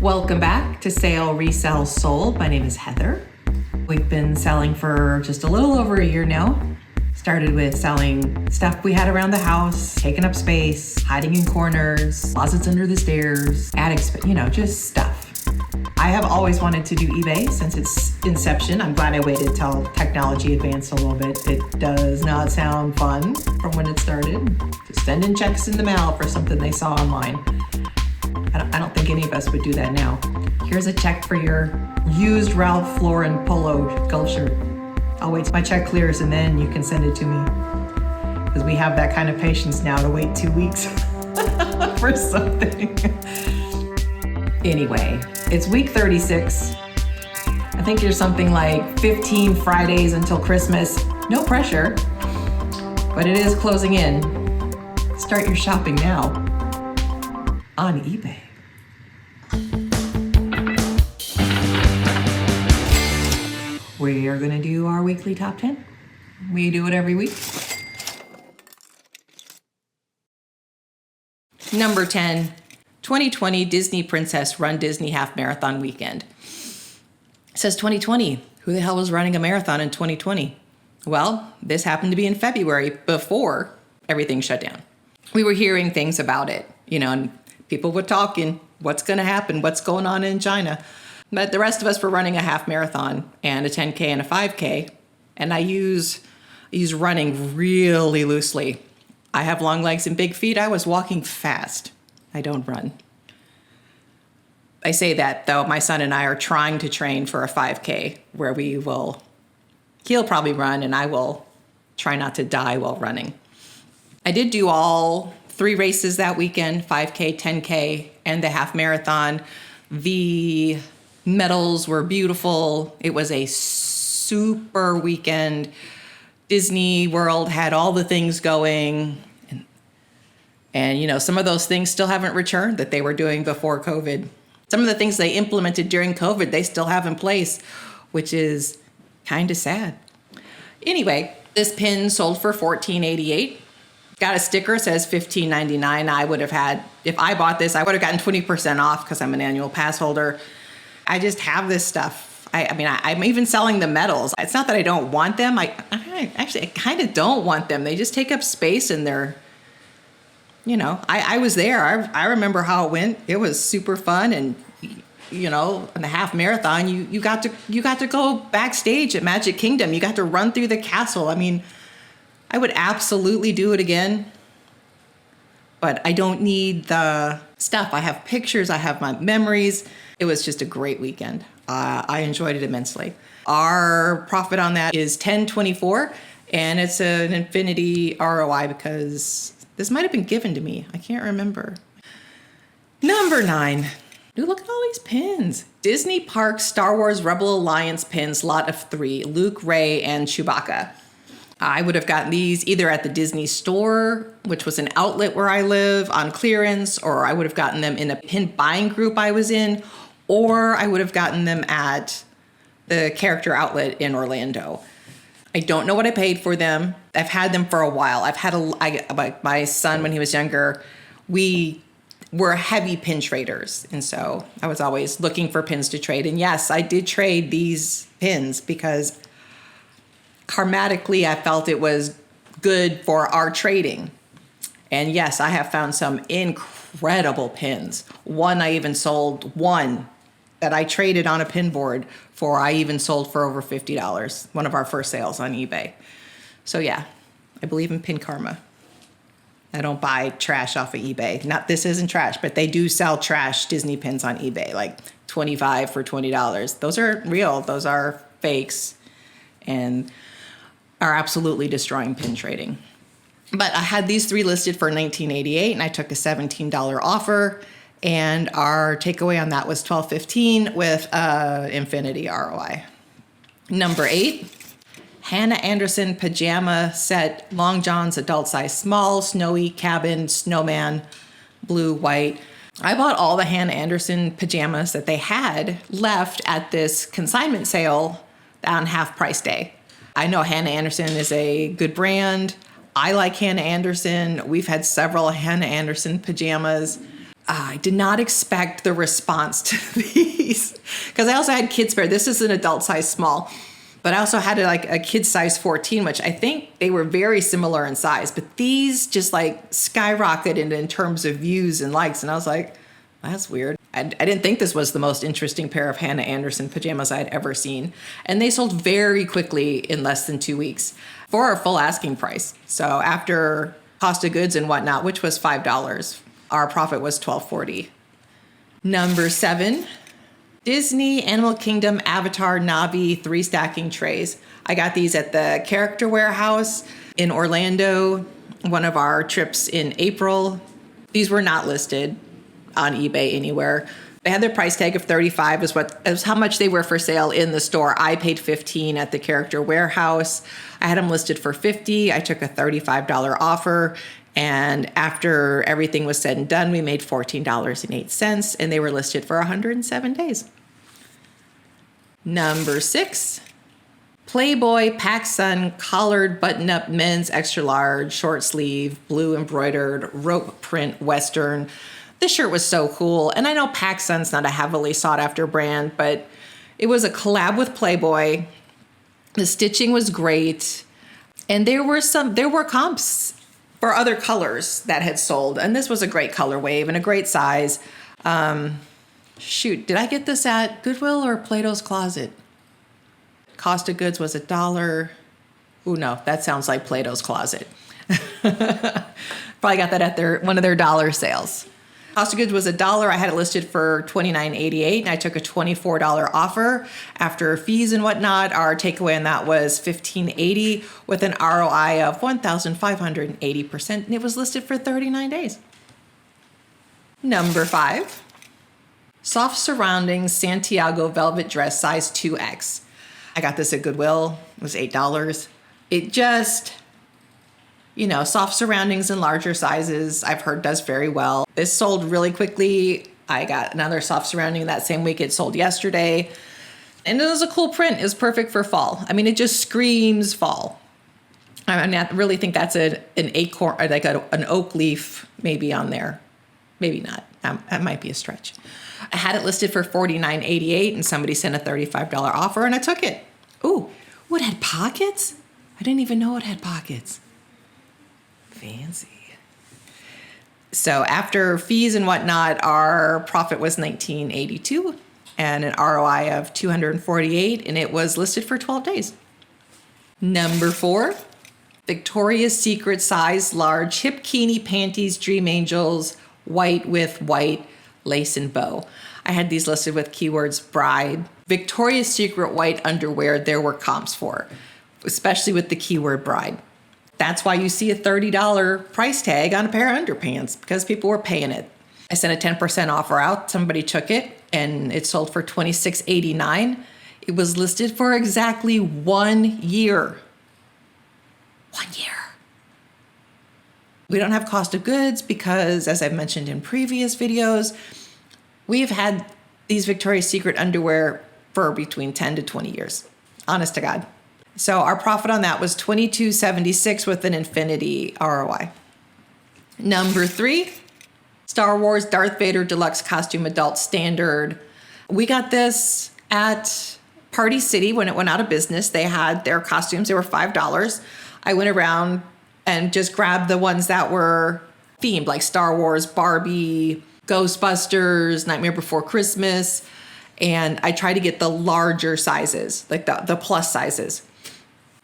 Welcome back to Sale Resell Sold. My name is Heather. We've been selling for just a little over a year now. Started with selling stuff we had around the house, taking up space, hiding in corners, closets under the stairs, attics, just stuff. I have always wanted to do eBay since its inception. I'm glad I waited till technology advanced a little bit. It does not sound fun from when it started. Just sending checks in the mail for something they saw online. I don't think any of us would do that now. Here's a check for your used Ralph Lauren polo golf shirt. I'll wait till my check clears and then you can send it to me. Because we have that kind of patience now to wait 2 weeks for something. Anyway, it's week 36. I think there's something like 15 Fridays until Christmas. No pressure, but it is closing in. Start your shopping now on eBay. We are gonna do our weekly top 10. We do it every week. Number 10, 2020 Disney Princess Run Disney Half Marathon Weekend. It says 2020. Who the hell was running a marathon in 2020? Well, this happened to be in February before everything shut down. We were hearing things about it, and people were talking, what's going to happen, what's going on in China. But the rest of us were running a half marathon and a 10K and a 5K. And I use running really loosely. I have long legs and big feet. I was walking fast. I don't run. I say that, though, my son and I are trying to train for a 5K where he'll probably run and I will try not to die while running. I did do all 3 races that weekend, 5K, 10K, and the half marathon. The medals were beautiful. It was a super weekend. Disney World had all the things going. And some of those things still haven't returned that they were doing before COVID. Some of the things they implemented during COVID, they still have in place, which is kind of sad. Anyway, this pin sold for $14.88. Got a sticker, says $15.99. I would have had, if I bought this, I would have gotten 20% off because I'm an annual pass holder. I just have this stuff. I'm even selling the medals. It's not that I don't want them. I kind of don't want them. They just take up space and they're, I was there. I remember how it went. It was super fun. And, in the half marathon, you got to go backstage at Magic Kingdom. You got to run through the castle. I would absolutely do it again, but I don't need the stuff. I have pictures. I have my memories. It was just a great weekend. I enjoyed it immensely. Our profit on that is $10.24, and it's an infinity ROI because this might have been given to me. I can't remember. Number 9. Dude, look at all these pins. Disney Parks Star Wars Rebel Alliance pins, lot of 3. Luke, Rey, and Chewbacca. I would have gotten these either at the Disney store, which was an outlet where I live, on clearance, or I would have gotten them in a pin buying group I was in, or I would have gotten them at the character outlet in Orlando. I don't know what I paid for them. I've had them for a while. My son, when he was younger, we were heavy pin traders. And so I was always looking for pins to trade. And yes, I did trade these pins because karmatically I felt it was good for our trading. And yes, I have found some incredible pins. One I even sold, one that I traded on a pin board for, I even sold for over $50. One of our first sales on eBay. So yeah, I believe in pin karma. I don't buy trash off of eBay. This isn't trash, but they do sell trash Disney pins on eBay, like 25 for $20. Those are real. Those are fakes and are absolutely destroying pin trading. But I had these 3 listed for $19.88, and I took a $17 offer, and our takeaway on that was $12.15 with infinity ROI. Number 8, Hannah Anderson pajama set, long johns, adult size small, snowy, cabin, snowman, blue, white. I bought all the Hannah Anderson pajamas that they had left at this consignment sale on half price day. I know Hannah Anderson is a good brand. I like Hannah Anderson. We've had several Hannah Anderson pajamas. I did not expect the response to these because I also had kids pair. This is an adult size small, but I also had like a kid size 14, which I think they were very similar in size, but these just like skyrocketed in terms of views and likes. And I was like, that's weird. I didn't think this was the most interesting pair of Hannah Anderson pajamas I'd ever seen. And they sold very quickly in less than 2 weeks for a full asking price. So after cost of goods and whatnot, which was $5, our profit was $12.40. Number 7, Disney Animal Kingdom Avatar Navi 3 stacking trays. I got these at the Character Warehouse in Orlando, one of our trips in April. These were not listed on eBay anywhere. They had their price tag of $35 is how much they were for sale in the store. I paid $15 at the Character Warehouse. I had them listed for $50. I took a $35 offer. And after everything was said and done, we made $14.08, and they were listed for 107 days. Number 6, Playboy PacSun collared button-up men's extra large, short sleeve, blue embroidered, rope print Western. This shirt was so cool. And I know PacSun's not a heavily sought after brand, but it was a collab with Playboy. The stitching was great. And there were comps for other colors that had sold. And this was a great color wave and a great size. Shoot, did I get this at Goodwill or Plato's Closet? Cost of goods was $1. Ooh, no, that sounds like Plato's Closet. Probably got that at one of their dollar sales. Cost of goods was $1. I had it listed for $29.88, and I took a $24 offer. After fees and whatnot, our takeaway on that was $15.80 with an ROI of 1,580%, and it was listed for 39 days. Number 5, Soft Surroundings Santiago Velvet Dress size 2X. I got this at Goodwill. It was $8. It just, soft surroundings in larger sizes, I've heard does very well. This sold really quickly. I got another soft surrounding that same week. It sold yesterday. And it was a cool print. It was perfect for fall. I mean, it just screams fall. I really think that's an acorn, like an oak leaf maybe on there. Maybe not. That might be a stretch. I had it listed for $49.88, and somebody sent a $35 offer, and I took it. Ooh, it had pockets? I didn't even know it had pockets. Fancy. So after fees and whatnot, our profit was $19.82 and an ROI of 248, and it was listed for 12 days. Number 4, Victoria's Secret size large hip bikini panties, Dream Angels, white with white lace and bow. I had these listed with keywords bride. Victoria's Secret white underwear, there were comps for, especially with the keyword bride. That's why you see a $30 price tag on a pair of underpants, because people were paying it. I sent a 10% offer out. Somebody took it, and it sold for $26.89. It was listed for exactly 1 year. 1 year. We don't have cost of goods because, as I've mentioned in previous videos, we've had these Victoria's Secret underwear for between 10 to 20 years. Honest to God. So our profit on that was $22.76 with an infinity ROI. Number 3, Star Wars Darth Vader Deluxe Costume Adult Standard. We got this at Party City when it went out of business. They had their costumes. They were $5. I went around and just grabbed the ones that were themed, like Star Wars, Barbie, Ghostbusters, Nightmare Before Christmas. And I tried to get the larger sizes, like the plus sizes.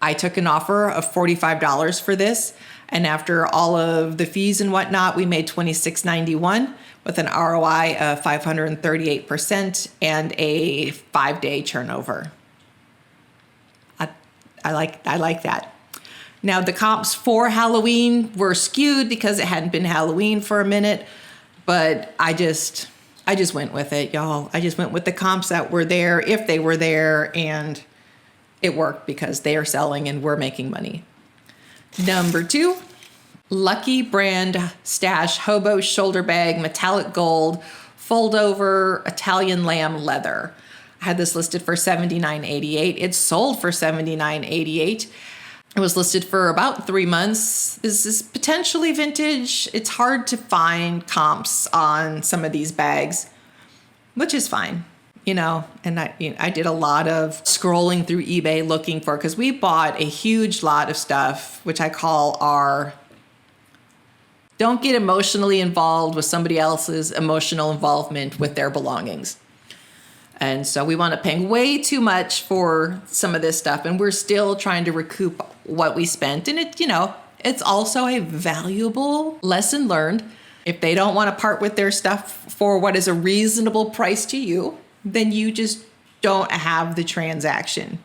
I took an offer of $45 for this. And after all of the fees and whatnot, we made $26.91 with an ROI of 538% and a 5-day turnover. I like that. Now the comps for Halloween were skewed because it hadn't been Halloween for a minute, but I just went with it, y'all. I just went with the comps that were there, if they were there, and it worked because they are selling and we're making money. Number 2, Lucky Brand Stash Hobo Shoulder Bag, Metallic Gold, Fold Over Italian Lamb Leather. I had this listed for $79.88. It sold for $79.88. It was listed for about 3 months. This is potentially vintage. It's hard to find comps on some of these bags, which is fine, and I did a lot of scrolling through eBay looking for, because we bought a huge lot of stuff, which I call our don't get emotionally involved with somebody else's emotional involvement with their belongings. And so we wound up paying way too much for some of this stuff, and we're still trying to recoup what we spent. And it's also a valuable lesson learned. If they don't want to part with their stuff for what is a reasonable price to you, then you just don't have the transaction.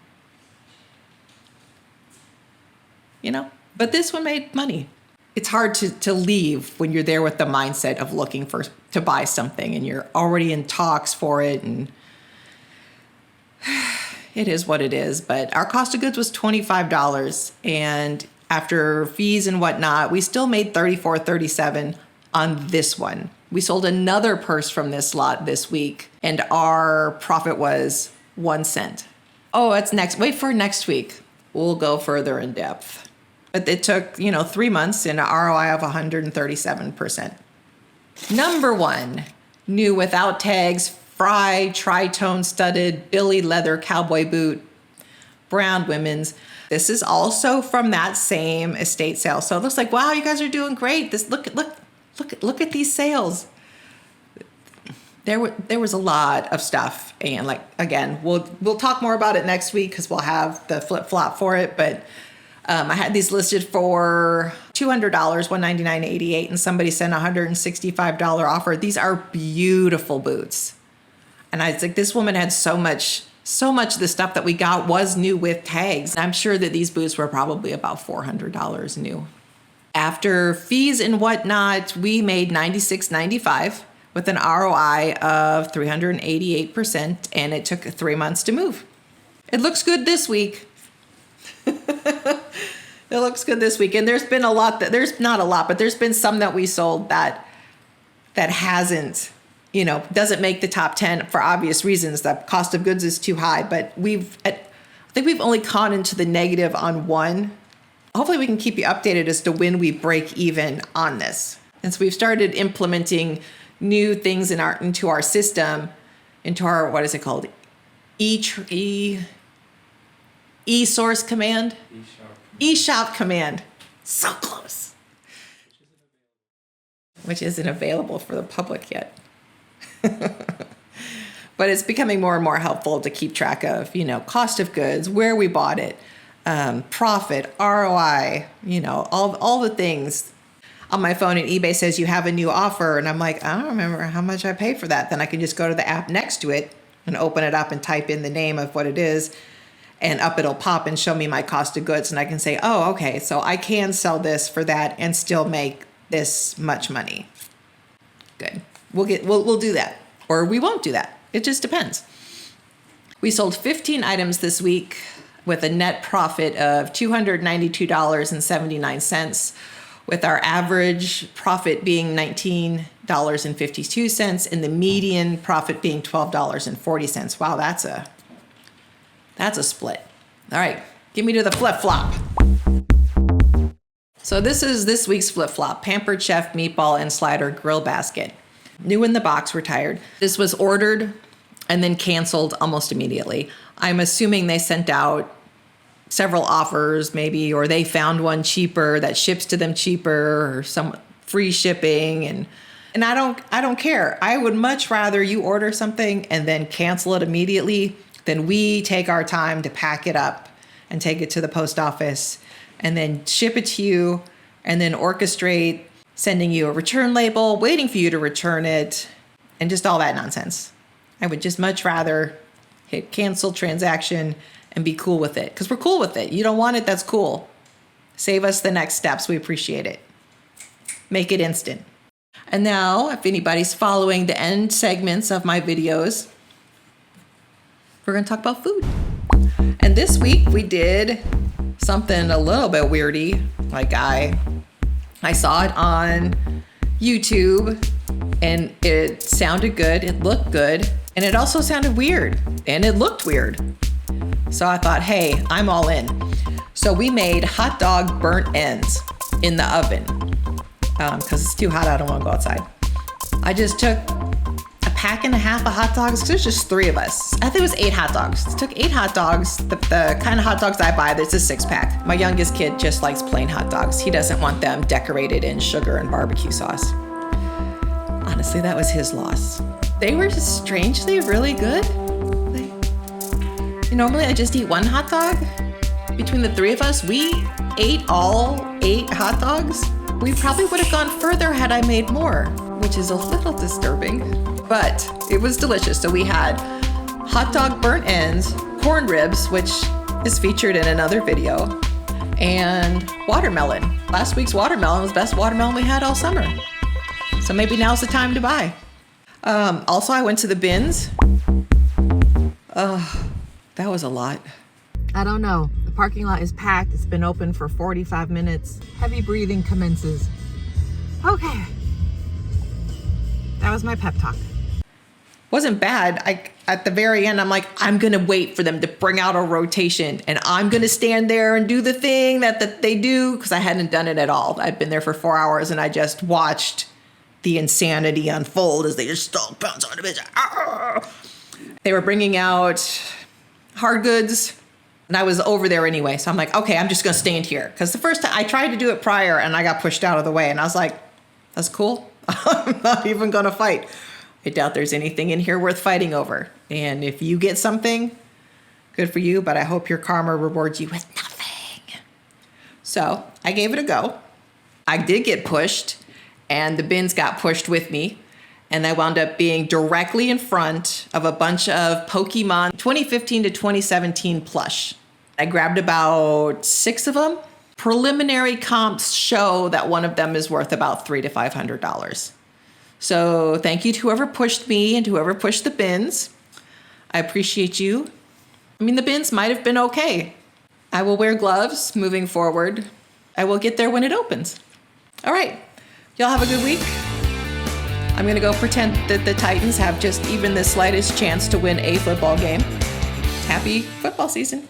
But this one made money. It's hard to leave when you're there with the mindset of looking to buy something and you're already in talks for it, and it is what it is. But our cost of goods was $25, and after fees and whatnot, we still made $34, $37 on this one. We sold another purse from this lot this week, and our profit was 1 cent. Oh, that's next. Wait for next week. We'll go further in depth. But it took, 3 months and an ROI of 137%. Number 1, new without tags, Fry tri-tone studded Billy leather cowboy boot, brown women's. This is also from that same estate sale. So it looks like, wow, you guys are doing great. Look at these sales. There was a lot of stuff, and again, we'll talk more about it next week because we'll have the flip flop for it. But I had these listed for $200, $199.88, and somebody sent a $165 offer. These are beautiful boots. And I was like, this woman had so much of the stuff that we got was new with tags. I'm sure that these boots were probably about $400 new. After fees and whatnot, we made $96.95 with an ROI of 388%, and it took 3 months to move. It looks good this week. It looks good this week. And there's been a lot there's not a lot, but there's been some that we sold that hasn't, doesn't make the top 10 for obvious reasons. The cost of goods is too high, but I think we've only gone into the negative on one. Hopefully we can keep you updated as to when we break even on this. And so we've started implementing new things into our system, into our, what is it called? E-source command? E-shop command. So close. Which isn't available for the public yet. But it's becoming more and more helpful to keep track of, cost of goods, where we bought it, profit, ROI, all the things. On my phone, and eBay says you have a new offer, and I'm like, I don't remember how much I paid for that. Then I can just go to the app next to it and open it up and type in the name of what it is, and up it'll pop and show me my cost of goods, and I can say, oh, okay, so I can sell this for that and still make this much money. Good. We'll do that, or we won't do that. It just depends. We sold 15 items this week with a net profit of $292.79, with our average profit being $19.52 and the median profit being $12.40. Wow, that's a split. All right, give me to the flip-flop. So this is this week's flip-flop: Pampered Chef Meatball and Slider Grill Basket. New in the box, retired. This was ordered and then canceled almost immediately. I'm assuming they sent out several offers maybe, or they found one cheaper that ships to them cheaper, or some free shipping. And I don't care. I would much rather you order something and then cancel it immediately than we take our time to pack it up and take it to the post office and then ship it to you and then orchestrate sending you a return label, waiting for you to return it, and just all that nonsense. I would just much rather hit cancel transaction and be cool with it, because we're cool with it. You don't want it, that's cool. Save us the next steps. We appreciate it. Make it instant. And now, if anybody's following the end segments of my videos, we're going to talk about food. And this week we did something a little bit weirdy. Like I saw it on YouTube and it sounded good. It looked good. And it also sounded weird and it looked weird. So I thought, hey, I'm all in. So we made hot dog burnt ends in the oven because it's too hot. I don't want to go outside. I just took a pack and a half of hot dogs because there's just 3 of us. I think it was 8 hot dogs. Took 8 hot dogs, the kind of hot dogs I buy, there's a 6-pack. My youngest kid just likes plain hot dogs. He doesn't want them decorated in sugar and barbecue sauce. Honestly, that was his loss. They were just strangely really good. Normally I just eat 1 hot dog. Between the 3 of us, we ate all 8 hot dogs. We probably would have gone further had I made more, which is a little disturbing, but it was delicious. So we had hot dog burnt ends, corn ribs, which is featured in another video, and watermelon. Last week's watermelon was the best watermelon we had all summer. So maybe now's the time to buy. Also, I went to the bins. That was a lot. I don't know. The parking lot is packed. It's been open for 45 minutes. Heavy breathing commences. Okay. That was my pep talk. Wasn't bad. At the very end, I'm like, I'm going to wait for them to bring out a rotation and I'm going to stand there and do the thing that they do, because I hadn't done it at all. I'd been there for 4 hours and I just watched the insanity unfold as they just bounce on the bitch. They were bringing out hard goods. And I was over there anyway. So I'm like, okay, I'm just going to stand here. Because the first time I tried to do it prior and I got pushed out of the way. And I was like, that's cool. I'm not even going to fight. I doubt there's anything in here worth fighting over. And if you get something, good for you. But I hope your karma rewards you with nothing. So I gave it a go. I did get pushed. And the bins got pushed with me. And I wound up being directly in front of a bunch of Pokemon 2015 to 2017 plush. I grabbed about 6 of them. Preliminary comps show that one of them is worth about $300 to $500. So thank you to whoever pushed me and to whoever pushed the bins. I appreciate you. I mean, the bins might have been okay. I will wear gloves moving forward. I will get there when it opens. All right. Y'all have a good week. I'm going to go pretend that the Titans have just even the slightest chance to win a football game. Happy football season.